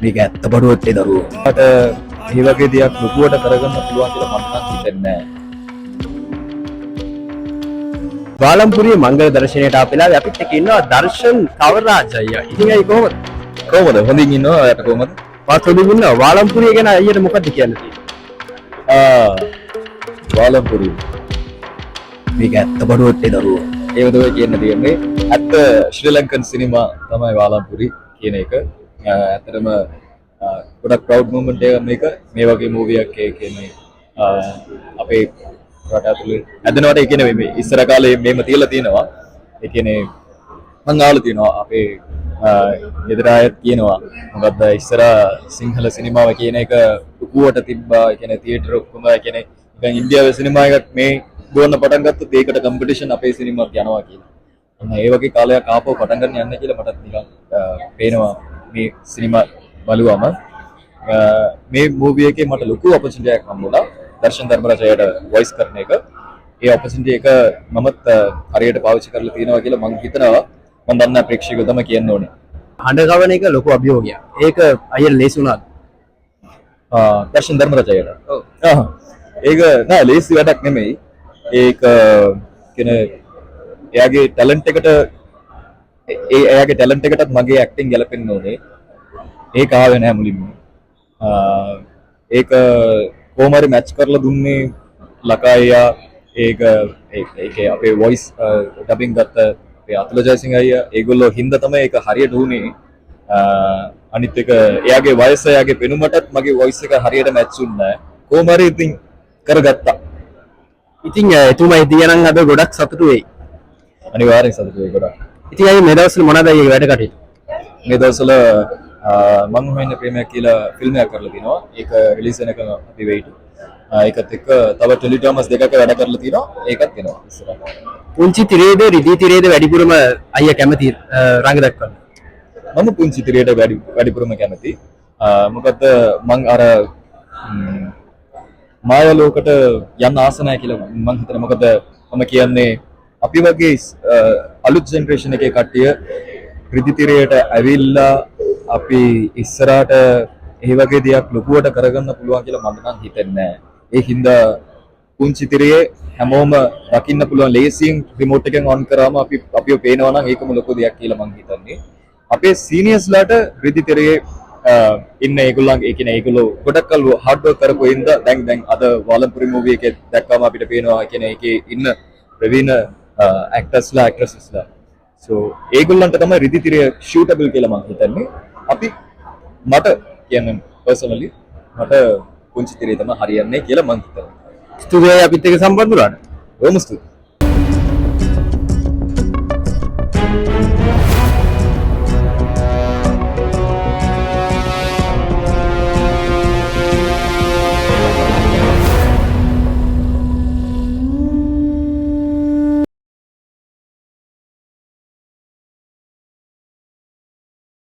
මේක ඇත්ත බඩුවත් ඒ දරුවෝ. මට මේ වගේ දෙයක් ලොකුවට කරගන්න පුළුවන් කියලා මම නම් හිතන්නේ නැහැ. වාලම්පුරියේ මංගල දර්ශනයට ආපෙලා අපිත් එක්ක ඉන්නවා දර්ශන් කවරාජ් අයියා. ඉතින් අයි කොහොමද? කොහොමද? හොඳින් ඉන්නවා. ඔයාට කොහොමද? මාත් හොඳින් ඉන්නවා. වාලම්පුරිය ගැන අයියට මොකක්ද කියන්න තියෙන්නේ? වාලම්පුරිය. මේක ඇත්ත බඩුවත් ඒ දරුවෝ. ඒ වගේ කියන්න තියෙන්නේ. ඇත්ත ශ්‍රී ලංකන් සිනමා තමයි වාලම්පුරි කියන එක. ඇත්තටම ගොඩක් ප්‍රවුඩ් මොමන්ට් එකක් මේක. මේ වගේ මූවි එකක් කියන්නේ අපේ රට ඇතුලේ ඇදෙනවට ඒ කියන්නේ මේ ඉස්සර කාලේ මේම තියලා තියෙනවා. ඒ කියන්නේ මං ආවලා තියෙනවා අපේ ගෙදර අයත් කියනවා මොකද්ද ඉස්සර සිංහල සිනමාව කියන එක උකුවට තිබ්බා. ඒ කියන්නේ තියටර් ඔක්කොම ඒ කියන්නේ නිකන් ඉන්දියාවේ සිනමා එකක් මේ දුවන්න පටන් ගත්තොත් ඒකට කම්පිටිෂන් අපේ සිනමාවට යනවා කියලා. අන්න ඒ වගේ කාලයක් ආපහු පටන් ගන්න යන්න කියලා මටත් නිකන් පේනවා මේ සිනමා බලුවම. මේ මූවි එකේ මට ලොකු ඔපචුනිටි එකක් හම්බුණා. දර්ශන් ධර්මරාජයට වොයිස් කරන එක. ඒ ඔපචුනිටි එක මමත් හරියට පාවිච්චි කරලා තියෙනවා කියලා මම හිතනවා. මම දන්නා ප්‍රේක්ෂකයෝ තමයි කියන්න ඕනේ. හඬ කවන එක ලොකු අභියෝගයක්. ඒක අයියට ලේසි වුණාද? දර්ශන් ධර්මරාජයට. ඔව්. ඒක නෑ ලේසි වැඩක් නෙමෙයි. ඒක කියන්නේ එයාගේ ටැලන්ට් එකට එයාගේ ටැලන්ට් එකටත් මගේ ඇක්ටිං ගැලපෙන්න ඕනේ. ඒක ආවේ නෑ මුලින්ම. ඒක කොහොම හරි මැච් කරලා දුන්නේ ලකායියා. ඒක අපේ වොයිස් ඩබින් ගත්ත අපේ අතුල ජයසිංහ අයියා. ඒගොල්ලෝ හින්දා තමයි ඒක හරියට වුනේ. අනිත් එක එයාගේ වයස එයාගේ පෙනුමටත් මගේ වොයිස් එක හරියට මැච් වුණා නෑ. කොහොම හරි ඉතින් කරගත්තා. ඉතින් එතුමා හිටියනම් අද ගොඩක් සතුටු වෙයි. අනිවාර්යෙන් සතුටු වෙයි ගොඩක්. ඉතින් අයි මේ දවස්වල මොනවද අයියේ වැඩ කටයුතු? මේ දවස්වල මං හොයන ප්‍රේමයක් කියලා ෆිල්ම් එකක් කරලා තිනවා. ඒක රිලීස් වෙනකන් අපි වෙයිට්. ඒකත් එක්ක තව ටෙලිඩ්‍රාමාස් දෙකක් වැඩ කරලා තිනවා. ඒකත් එනවා ඉස්සරහට. පුංචි තිරේද රිදී තිරේද වැඩිපුරම අයියා කැමති රංග දක්වන්න? මම පුංචි තිරයට වැඩිපුරම කැමති. මොකද මං අර මායා ලෝකට යන්න ආස නැහැ කියලා මං හිතනවා. මොකද මම කියන්නේ අපි වගේ අලුත් ජෙනරේෂන් එකේ කට්ටිය රිදී තිරයට ඇවිල්ලා අපි ඉස්සරහට ඒ වගේ දෙයක් ලොකුවට කරගන්න පුළුවන් කියලා මම නම් හිතන්නේ නැහැ. ඒ හින්දා පුංචි තිරයේ හැමෝම දකින්න පුළුවන් ලේසියෙන් රිමෝට් එකෙන් ඔන් කරාම අපිව පේනවා නම් ඒකම ලොකු දෙයක් කියලා මම හිතන්නේ. අපේ සීනියර්ස්ලාට රිදී තිරයේ ඉන්න ඒගොල්ලන්ගේ ඒ කියන්නේ ඒගොල්ලෝ ගොඩක් කල් හાર્ඩ් වර්ක් කරපු හින්දා දැන් අද වාලම්පුරි මූවි එකේ දැක්කම අපිට පේනවා කියන්නේ ඒකේ ඉන්න ප්‍රවීණ ඇක්ටර්ස්ලා ඇක්ට්‍රසස්ලා. සෝ ඒගොල්ලන්ට තමයි රිදී තිරය ෂූටබල් කියලා මම හිතන්නේ. මට කියන්නේ පර්සනලි මට පුංචි තිරේ තමයි හරියන්නේ කියලා මම හිතනවා. ස්තුතියි අපිත් එක්ක සම්බන්ධ වුණාට. බොහොම ස්තුතියි.